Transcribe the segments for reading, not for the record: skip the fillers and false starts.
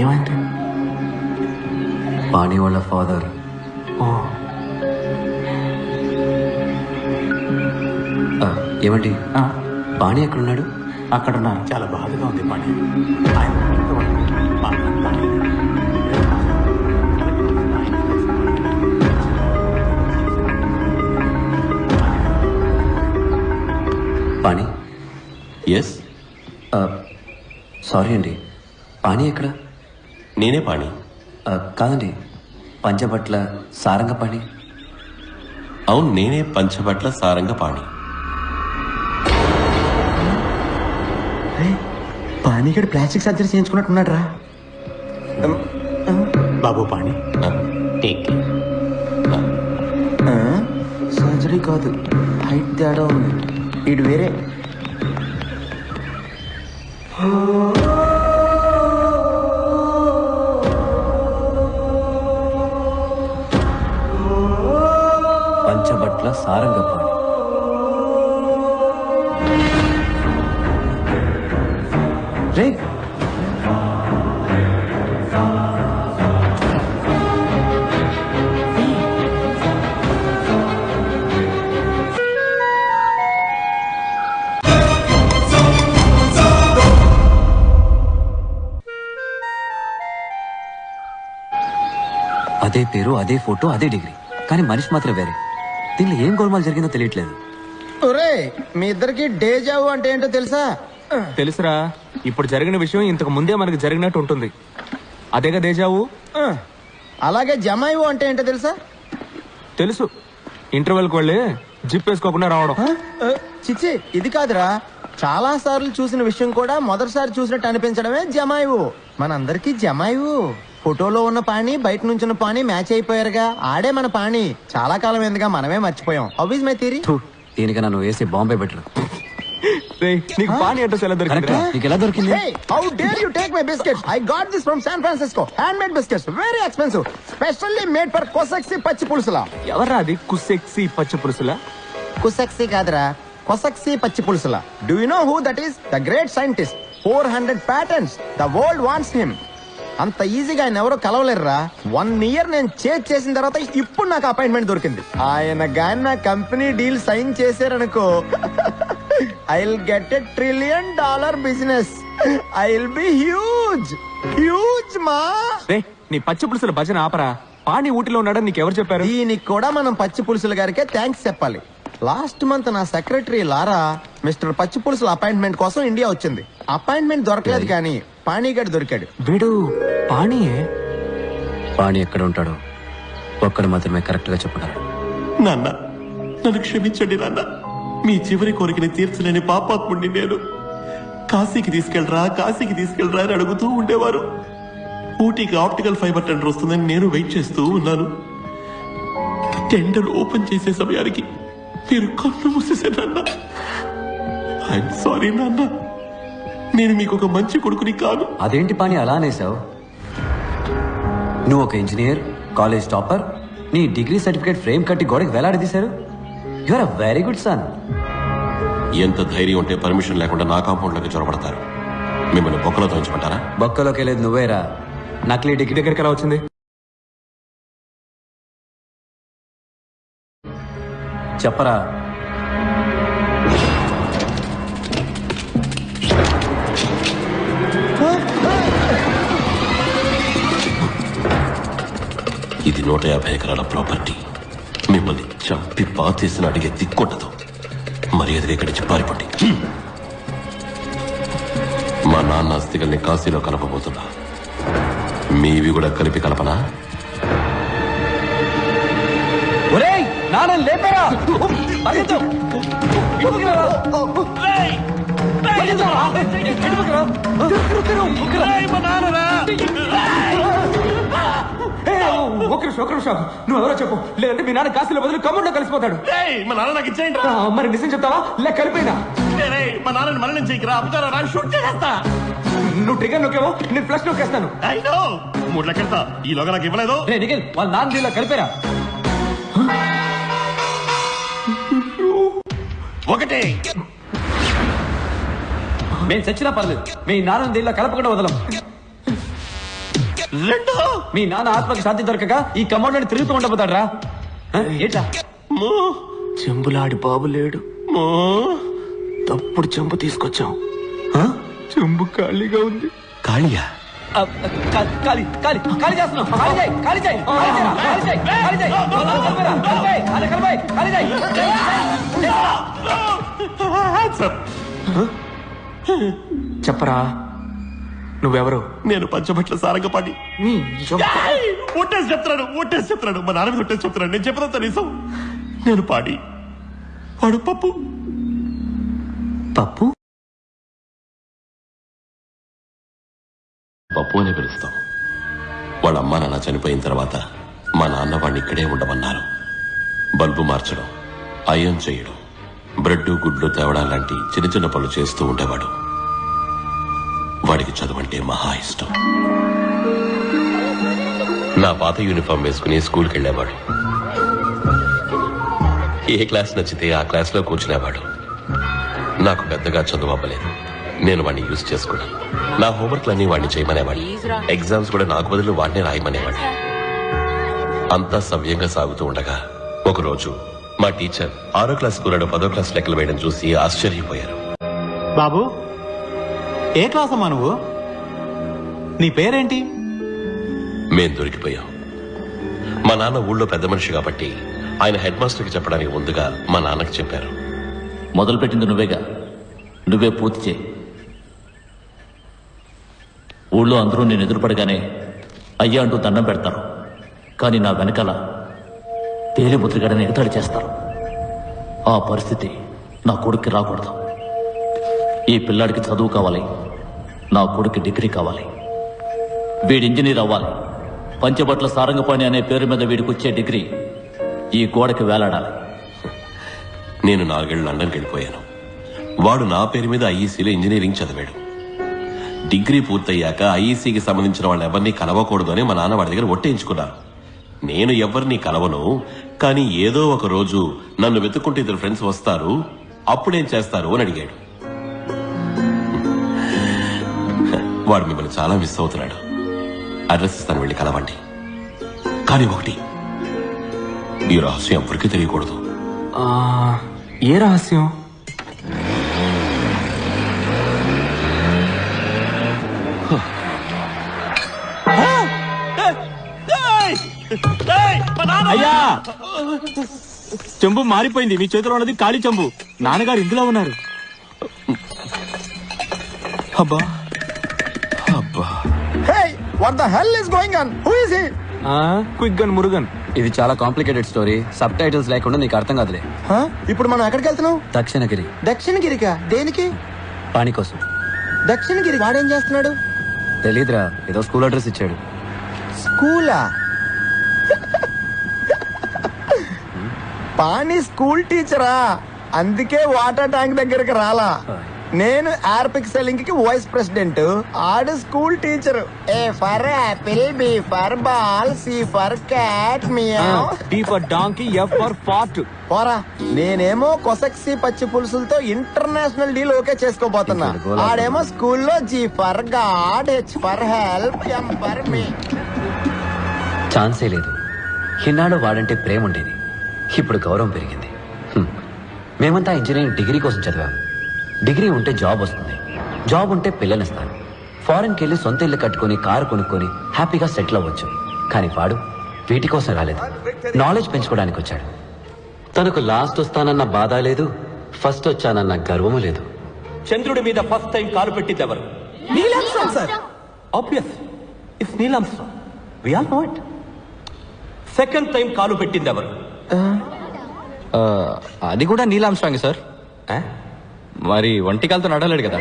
ఏమైంది? పాణి వాళ్ళ ఫాదర్. ఓ ఏమండి, పాణి ఎక్కడున్నాడు? అక్కడున్నారు. చాలా బాధగా ఉంది పాణి. ఆయన పాణి. పాణి, ఎస్. సారీ అండి, పాణి ఎక్కడ? నేనే పాణి. కాదండి, పంచబట్ల సారంగ పాణి. అవును, నేనే పంచబట్ల సారంగ పాణి. పాణిగడు ప్లాస్టిక్ సర్జరీ చేయించుకున్నట్టున్నాడు రా. బాబు పాణి, సర్జరీ కాదు, హైట్ తేడా ఉంది. ఇటు వేరే. పంచబట్ల సారంగ పాణి. రే, అదే పేరు, అదే ఫోటో, అదే డిగ్రీ, కానీ మనిషి మాత్రం వేరే. దీనిలో ఏం గోల్మాల్ జరిగిందో తెలియట్లేదు. ఒరే, మీ ఇద్దరికి డేజావు అంటే ఏంటో తెలుసా? తెలుసురా, ఇప్పుడు జరిగిన విషయం ఇంతకు ముందే మనకు జరిగినట్టు ఉంటుంది. అదేగా దేజావు. అలాగే జమాయివు అంటే ఏంటో తెలుసా? తెలుసు, ఇంటర్వెల్కి వెళ్ళి జిప్ వేసుకోకుండా రావడం. చిచ్చి, ఇది కాదురా. చాలా సార్లు చూసిన విషయం కూడా మొదటిసారి చూసినట్టు అనిపించడమే జమాయివు. మనందరికీ జమాయివు. ఫోటోలో ఉన్న పాణి, బయట నుంచి ఉన్న పాణి మ్యాచ్ అయిపోయారుగా. ఆడే మన పాణి. చాలా కాలం ఎందుగా మనమే మర్చిపోయాం. How is my theory? దీనికన్నా నువ్వు వేసి బాంబే బెటర్. నీకు పానీ అడ్రస్ ఎలా దొరికింది? నీకు ఎలా దొరికింది? Hey, how dare you take my biscuits? I got this from San Francisco. Handmade biscuits, very expensive, specially made for Kosaksi పచ్చి పులుసులా. ఎవర్రా అది? కుసెక్సీ పచ్చి పులుసులా? కుసక్సి కాదురా, కొసక్సి పచ్చి పులుసులా. Do you know who that is? The great scientist. 400 patents. The world wants him. అంత ఈజీగా ఆయన ఎవరో కలవలేరురా. 1 year నేను చేసిన తర్వాత ఇప్పుడు నాకు అపాయింట్మెంట్ దొరికింది. ఆయన గాని నా కంపెనీ డీల్ సైన్ చేశారనుకో, I'll get $1 trillion business. I'll be huge. Huge మా. రే, నీ పచ్చి పులుసుల భజన ఆపరా. పానీ ఊటిలో ఉన్నాడని నీకెవరు చెప్పారు? దీనికి కూడా మనం పచ్చి పులుసుల గారికే థ్యాంక్స్ చెప్పాలి. లాస్ట్ మంత్ నా సెక్రటరీ లారా మిస్టర్ పచ్చి పులుసుల అపాయింట్మెంట్ కోసం ఇండియా వచ్చింది. అపాయింట్మెంట్ దొరకలేదు కానీ పానీగడ్ దొరికాడు. వీడు పానీయే. పాణి ఎక్కడ ఉంటాడో ఒక్కడు మాత్రమే కరెక్ట్ గా చెప్పగలడు. నాన్న, నన్ను క్షమించండి నాన్న. మీ చివరి కోరికని తీర్చలేని పాపాత్ముడిని నేను. కాశీకి తీసుకెళ్ళరా అని అడుగుతూ ఉండేవారు. ఊటీకి ఆప్టికల్ ఫైబర్ టెండర్ వస్తుందని నేను వెయిట్ చేస్తూ ఉన్నాను. టెండర్ ఓపెన్ చేసే సమయానికి మీరు కన్ను మూసేశారన్న. ఐఎమ్ సారీ నాన్న. నేను మీకు ఒక మంచి కొడుకుని కాదు. అదేంటి పాణి అలా అనేసావు? నువ్వు ఒక ఇంజనీర్, కాలేజ్ టాపర్, నీ డిగ్రీ సర్టిఫికేట్ ఫ్రేమ్ కట్టి గోడకి వేలాడదీశారు. You are a very good son. ఎంత ధైర్యం ఉంటే పర్మిషన్ లేకుండా నా కాంపౌండ్ లోకి చొరబడతారు? మిమ్మల్ని బొక్కలో తోయించమంటారా? బొక్కలోకి లేదు, నువ్వేరా. నకిలీ డిగ్రీ దగ్గరికి ఎలా వచ్చింది? చెప్పరా. ఇది 150 ఎకరాల ప్రాపర్టీ. మిమ్మల్ని చంపి పాతేసిన అడిగే దిక్కుండదు. మర్యాదగా ఇక్కడి నుంచి పారిపోండి. మా నాన్న అస్థికల్ని కాశీలో కలపబోతున్నా. మీవి కూడా కలిపి కలపనా? ఒరేయ్, నాన్న లేపరా. ఒక నిమిషం, నువ్వెవరో చెప్పు, లేదంటే మీ నాన్న కాశీలో బదులు కమ్ముడిలో కలిసిపోతాడు. మా నాన్న నాకు ఇచ్చేయండి. మరి నిజం చెప్తావా లేక కలిపోయినా? మా నాన్నని మరణం చేయకరా, అప్పుతారా, షూట్ చేసేస్తా. నువ్వు ట్రిగర్ నొక్కేవో నేను ఫ్లష్ నొక్కేస్తాను. 3 లెక్కెళ్తా. ఈలోగా నాకు ఇవ్వలేదు. నిఖిల్, వాళ్ళ నాన్న దీనిలో కలిపారా? ఒకటి మేము చచ్చినా పర్లేదు మీ నాన్న దీనిలో కలపకుండా వదలం. రెండో మీ నాన్న ఆత్మకి శాంతి దొరకక ఈ కమౌండ్ తిరుగుతూ ఉండబోతాడు రా. ఏంటా చెంబులాడి బాబు లేడు. తప్పుడు చెంబు తీసుకొచ్చాం. చెంబు ఖాళీగా ఉంది. ఖాళీయా? ఖాళీ ఖాళీ ఖాళీ చేస్తున్నాం. ఖాళీ చేయి, ఖాళీ చేయి, ఖాళీ చేయి, ఖాళీ చేయి, ఖాళీ చేయి. ఖాళీ చేయి. చెప్పరా నువ్వెవరు? నేను పంచబట్ల సారంగపాటి. ఒట్టేసి చెప్తున్నాడు మా నాన్న మీద ఒట్టేసి చెప్తున్నాడు. నేను చెప్పదంతా నిజం. నేను పాడి, వాడు పప్పు. పప్పు పప్పు అని పిలుస్తాం. వాళ్ళ అమ్మ నాన్న చనిపోయిన తర్వాత మా నాన్న వాడిని ఇక్కడే ఉండమన్నారు. బల్బు మార్చడం, అయం చేయడం, బ్రెడ్ గుడ్లు తేవడం లాంటి చిన్న చిన్న పనులు చేస్తూ ఉండేవాడు. వాడికి చదువంటే మహా ఇష్టం. నా పాత యూనిఫామ్ వేసుకుని స్కూల్కి వెళ్ళేవాడు. ఏ క్లాస్ నచ్చితే ఆ క్లాస్లో కూర్చునేవాడు. నాకు పెద్దగా చదువు అవ్వలేదు. నేను వాడిని యూజ్ చేసుకున్నాను. నా హోంవర్క్లన్నీ వాడిని చేయమనేవాడిని. ఎగ్జామ్స్ కూడా నాకు బదులు వాడిని రాయమనేవాడిని. అంతా సవ్యంగా సాగుతూ ఉండగా ఒకరోజు మా టీచర్ 6వ క్లాస్ కూరడు 10వ క్లాస్ లెక్కలు వేయడం చూసి ఆశ్చర్యపోయారు. బాబు, ఏ క్లాస్ అమ్మా నువ్వు? నీ పేరేంటి? మేం దొరికిపోయాం. మా నాన్న ఊళ్ళో పెద్ద మనిషి కాబట్టి ఆయన హెడ్ మాస్టర్కి చెప్పడానికి ముందుగా మా నాన్నకి చెప్పారు. మొదలుపెట్టింది నువ్వేగా, నువ్వే పూర్తి చేయి. ఊళ్ళో అందరూ నేను ఎదురుపడగానే అయ్యా అంటూ దండం పెడతారు. కానీ నా వెనకాల తేలిముద్రగడని ఎగతాళి చేస్తారు. ఆ పరిస్థితి నా కొడుక్కి రాకూడదు. ఈ పిల్లాడికి చదువు కావాలి, నా కొడుక్కి డిగ్రీ కావాలి. వీడి ఇంజనీర్ అవ్వాలి. పంచబట్ల సారంగపాణి అనే పేరు మీద వీడికి వచ్చే డిగ్రీ ఈ గోడకి వేలాడాలి. నేను 4 ఏళ్ళు లండన్కి వెళ్ళిపోయాను. వాడు నా పేరు మీద ఐఈసీలో ఇంజనీరింగ్ చదివాడు. డిగ్రీ పూర్తయ్యాక ఐఈసీకి సంబంధించిన వాళ్ళు ఎవరిని కలవకూడదు అని మా నాన్న వాడి దగ్గర ఒట్టేయించుకున్నారు. నేను ఎవరిని కలవను, కానీ ఏదో ఒక రోజు నన్ను వెతుక్కుంటే 2 ఫ్రెండ్స్ వస్తారు, అప్పుడేం చేస్తారు అని అడిగాడు. వాడు మిమ్మల్ని చాలా మిస్ అవుతున్నాడు. అడ్రస్ ఇస్తాను, వెళ్ళి కలవండి. కానీ ఒకటి, ఈ రహస్యం ఎవరికి తెలియకూడదు. ఏ రహస్యం? అయ్యా, చెంబు మారిపోయింది. మీ చేతిలో ఉన్నది ఖాళీ చెంబు. నాన్నగారు ఇందులో ఉన్నారు. అబ్బా అబ్బా. Hey, what the hell is going on? Who is he? Quick gun Murugan. ఇది చాలా కాంప్లికేటెడ్ స్టోరీ. సబ్ టైటిల్స్ లేకుండా నీకు అర్థం కాదులే. ఇప్పుడు మనం ఎక్కడికి వెళ్తున్నాం? దక్షిణగిరి. దక్షిణగిరికా? దేనికి? పాని కోసం. దక్షిణగిరి వాడేం చేస్తున్నాడు? తెలీదురా, ఏదో స్కూల్ అడ్రస్ ఇచ్చాడు. స్కూలా? పాని స్కూల్ టీచరా? అందుకే వాటర్ ట్యాంక్ దగ్గరికి రాలా. నేను ఆర్పిక్ సెల్లింగ్ కి వైస్ ప్రెసిడెంట్, ఆడు school teacher. A for apple, B for ball, C for cat, meow, D for donkey, F for fart. పోరా. నేనేమో కొసక్సి పచ్చి పులుసులతో ఇంటర్నేషనల్ డీల్ ఓకే చేసుకోబోతున్నా. ఆడేమో స్కూల్లో G for God, H for help, M for me. ఛాన్సే లేదు. ఇన్నాడు వాడంటే ప్రేమ ఉండేది, ఇప్పుడు గౌరవం పెరిగింది. మేమంతా ఇంజనీరింగ్ డిగ్రీ కోసం చదివాము. డిగ్రీ ఉంటే జాబ్ వస్తుంది, జాబ్ ఉంటే పిల్లనిస్తాను. ఫారెన్కి వెళ్ళి సొంత ఇల్లు కట్టుకుని కారు కొనుక్కొని హ్యాపీగా సెటిల్ అవ్వచ్చు. కానీ వాడు వీటి కోసం రాలేదు, నాలెడ్జ్ పెంచుకోవడానికి వచ్చాడు. తనకు లాస్ట్ వస్తానన్న బాధ లేదు, ఫస్ట్ వచ్చానన్న గర్వము లేదు. చంద్రుడి మీద ఫస్ట్ టైం కాలు పెట్టింది ఎవరు? Neil Armstrong sir. Obvious, it's Neil Armstrong. We all know it. Second time కాలు పెట్టింది ఎవరు? అది కూడా నీల్ ఆర్మ్స్ట్రాంగ్ సార్. మరి ఒంటికాలతో నడలేడు కదా.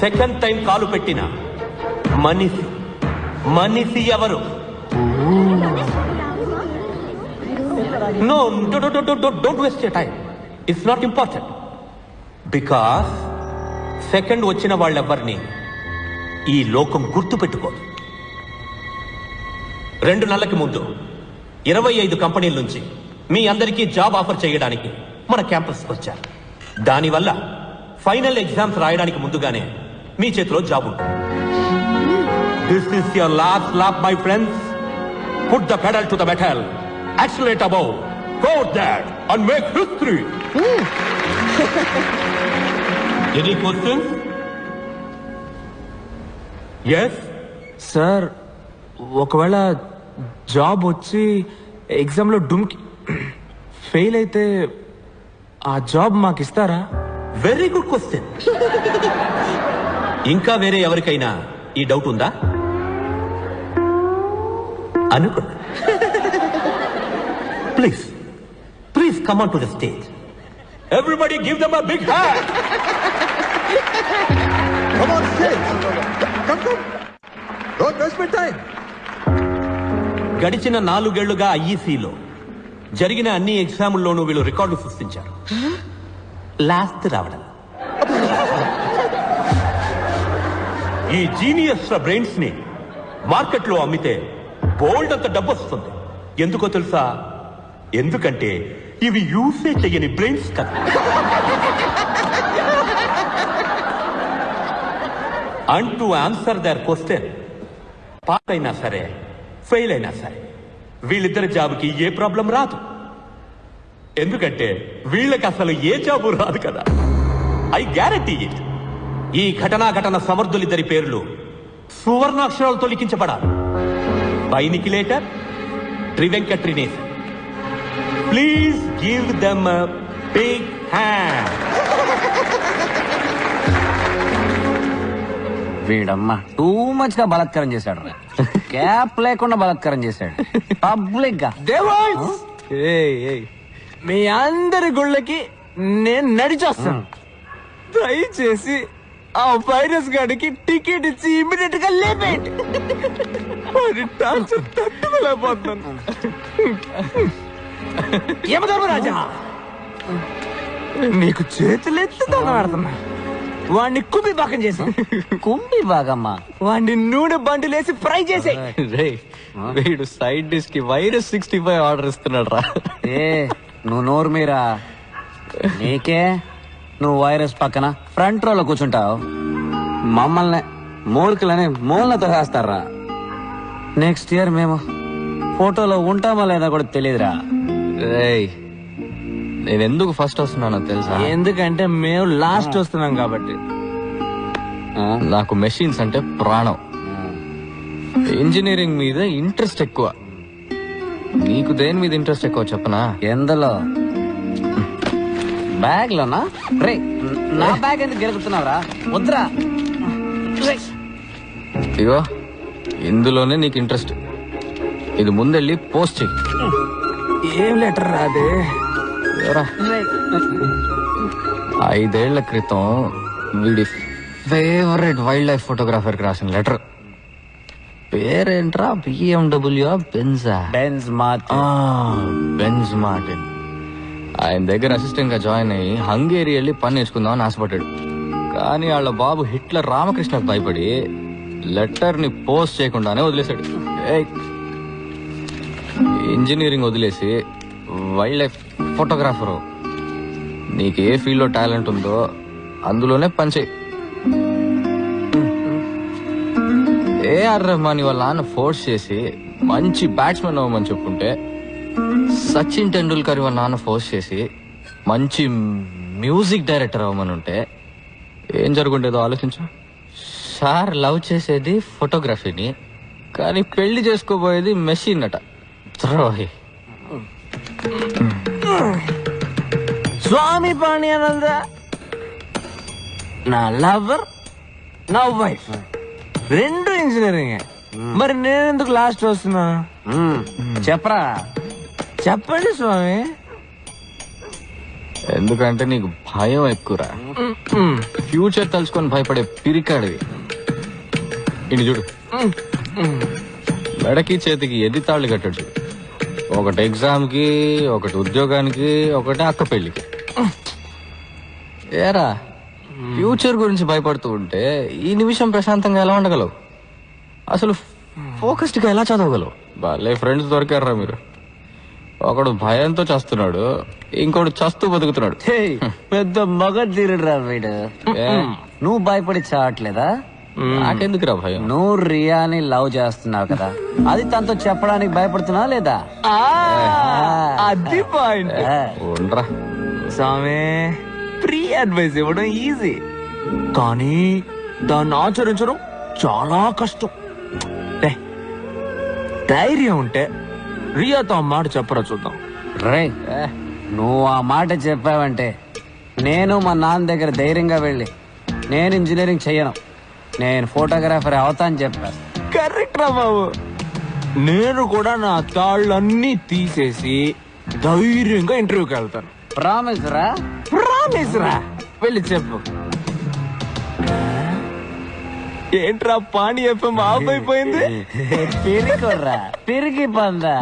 సెకండ్ టైం కాలు పెట్టిన మనిషి ఎవరు? No, don't waste your time. It's not important. Because second వచ్చిన వాళ్ళెవ్వరిని ఈ లోకం గుర్తు పెట్టుకోదు. 2 నెలలకి ముందు 25 కంపెనీల నుంచి మీ అందరికీ జాబ్ ఆఫర్ చేయడానికి మన క్యాంపస్కి వచ్చారు. దానివల్ల ఫైనల్ ఎగ్జామ్స్ రాయడానికి ముందుగానే మీ చేతిలో జాబ్ ఉంటుంది. This is your last lap my friends. Put the pedal to the metal, accelerate above, go that and make history. Any questions? Yes sir, ఒకవేళ జాబ్ వచ్చి ఎగ్జామ్లో డుమ్కి ఫెయిల్ అయితే ఆ జాబ్ మాకు ఇస్తారా? Very good question. ఇంకా వేరే ఎవరికైనా ఈ డౌట్ ఉందా? అనుకున్నా. Please please come on to the stage. Everybody give them a big hand. Come on stage. Come. Don't waste my time. గడిచిన 4 ఏళ్లుగా ఐఈసీలో జరిగిన అన్ని ఎగ్జాముల్లోనూ వీళ్ళు రికార్డు సృష్టించారు. లాస్ట్ రావడం. ఈ జీనియస్ బ్రెయిన్స్ ని మార్కెట్ లో అమ్మితే బోల్డ్ అంత డబ్బు వస్తుంది. ఎందుకో తెలుసా? ఎందుకంటే ఇవి యూసే చెయ్యని బ్రెయిన్స్ కదా. And to answer their question, pass అయినా సరే ఫెయిల్ అయినా సరే వీళ్ళిద్దరి జాబ్కి ఏ ప్రాబ్లం రాదు. ఎందుకంటే వీళ్ళకి అసలు ఏ జాబు రాదు కదా. I guarantee it. ఈ ఘటన సమర్థులిద్దరి పేర్లు సువర్ణాక్షరాలతో లిఖించబడాలి. బైనికిలేటర్, ట్రివెంకట్రినేస్. Please give them a big hand. వీడమ్మ టూ మచ్ గా బలాత్కారం చేశాడు. క్యాప్ లేకుండా బలాత్కారం చేశాడు పబ్లిక్ గా. మీ అందరి గుళ్ళకి నేను నడిచొస్తాను. దయచేసి ఆ వైరస్ గాడికి టికెట్ ఇచ్చి ఇమ్మీడియట్ గా లేపేయండి. తట్టుకోలేకపోతున్నాను. యమధర్మరాజా, నీకు చేతులెత్తి దండమాడుతున్నా. వాడిని కుంభి భాగం చేసి కుంభి భాగమ్మా వాడిని నూనె బండిలేసి ఫ్రై చేసే. వీడు సైడ్ డిష్ కి వైరస్ 65 ఆర్డర్ ఇస్తున్నాడు రా. ఏ నువ్వు నోరు మీరా, నీకే నువ్వు వైరస్ పక్కన ఫ్రంట్ రోలో కూర్చుంటావు. మమ్మల్ని మూర్ఖులని మూలతో వేస్తారా. నెక్స్ట్ ఇయర్ మేము ఫోటోలో ఉంటామా లేదా కూడా తెలియదురా. రేయ్, నేను ఎందుకు ఫస్ట్ వస్తున్నానో తెలుసా? ఎందుకంటే మేము లాస్ట్ వస్తున్నాం కాబట్టి. నాకు మెషిన్స్ అంటే ప్రాణం. ఇంజనీరింగ్ మీద ఇంట్రెస్ట్ ఎక్కువ. నీకు దేని మీద ఇంట్రెస్ట్ ఎక్కువ చెప్పనా? ఎందులో? బ్యాగ్ లోనా? రే నా బ్యాగ్ ఎందుకు గెలుపుతున్నావురా? వద్దురా. ఇగో ఇందులోనే నీకు ఇంట్రెస్ట్. ఇది ముందెళ్ళి పోస్ట్ చెయ్యి. ఏం లెటర్ రాదే? 5 ఏళ్ల క్రితం వీడి ఫేవరెట్ వైల్డ్ లైఫ్ ఫోటోగ్రాఫర్ కి రాసిన లెటర్. పేరేంట్రా? BMW బెంజా? Benz Benz Martin. ఆయన దగ్గర అసిస్టెంట్ గా జాయిన్ అయ్యి హంగేరి వెళ్ళి పని నేర్చుకుందామని ఆశపడ్డాడు. కానీ వాళ్ళ బాబు హిట్లర్ రామకృష్ణకు భయపడి లెటర్ ని పోస్ట్ చేయకుండానే వదిలేశాడు. ఇంజనీరింగ్ వదిలేసి వైల్డ్ లైఫ్ ఫోటోగ్రాఫరు. నీకు ఏ ఫీల్డ్ లో టాలెంట్ ఉందో అందులోనే పనిచేయి. ఏఆర్ రెహమాన్ వాళ్ళ నాన్న ఫోర్స్ చేసి మంచి బ్యాట్స్మెన్ అవ్వమని చెప్పుంటే, సచిన్ టెండూల్కర్ వాళ్ళ నాన్న ఫోర్స్ చేసి మంచి మ్యూజిక్ డైరెక్టర్ అవ్వమని ఉంటే ఏం జరుగుండేదో ఆలోచించు. సార్ లవ్ చేసేది ఫోటోగ్రఫీని, కానీ పెళ్లి చేసుకోబోయేది మెషిన్ అట. ద్రోహి. స్వామి పాణ్యానంద నా లవర్, నా వైఫ్ రెండు ఇంజనీరింగ్. మరి నేనెందుకు లాస్ట్ వస్తున్నా? చెప్పరా. చెప్పండి స్వామి. ఎందుకంటే నీకు భయం ఎక్కువరా. ఫ్యూచర్ తలుచుకొని భయపడే పిరికాడివి. ఇటు చూడు, మెడకి చేతికి ఎది తాళ్ళు కట్టాడు చూడు. ఒకటి ఎగ్జామ్ కి, ఒకటి ఉద్యోగానికి, ఒకటి అక్క పెళ్లికి. ఏరా, ఫ్యూచర్ గురించి భయపడుతూ ఉంటే ఈ నిమిషం ప్రశాంతంగా ఎలా ఉండగలవు? అసలు ఫోకస్డ్ గా ఎలా చదవగలవు? భలే ఫ్రెండ్స్ దొరికారా మీరు. ఒకడు భయంతో చస్తున్నాడు, ఇంకోడు చస్తూ బతుకుతున్నాడు. పెద్ద మగ తీరురా వీడు. నువ్వు భయపడి చావట్లేదా? నాకెందుకురా భయం? నువ్వు రియాని లవ్ చేస్తున్నావు కదా, అది తనతో చెప్పడానికి భయపడుతున్నావు లేదా? అది పాయింట్. ఉండరా సామే, ఫ్రీ అడ్వైస్ ఇవ్వడం ఈజీ, కానీ దాన్ని ఆచరించడం చాలా కష్టం. ధైర్యం ఉంటే రియాతో ఆ మాట చెప్పరా చూద్దాం. రే, నువ్వు ఆ మాట చెప్పావంటే నేను మా నాన్న దగ్గర ధైర్యంగా వెళ్ళి నేను ఇంజనీరింగ్ చెయ్యను, నేను ఫోటోగ్రాఫర్ అవుతా అని చెప్పా. కరెక్ట్ రా బాబు. నేను కూడా నా తాళ్ళన్నీ తీసేసి ధైర్యంగా ఇంటర్వ్యూకి వెళ్తాను. ప్రామిస్ రా? ప్రామిస్ రా. వెళ్ళి చెప్పు. ఏంట్రా పాణి ఎఫ్ఎం ఆఫ్ అయిపోయింది? పిరిగి పందా.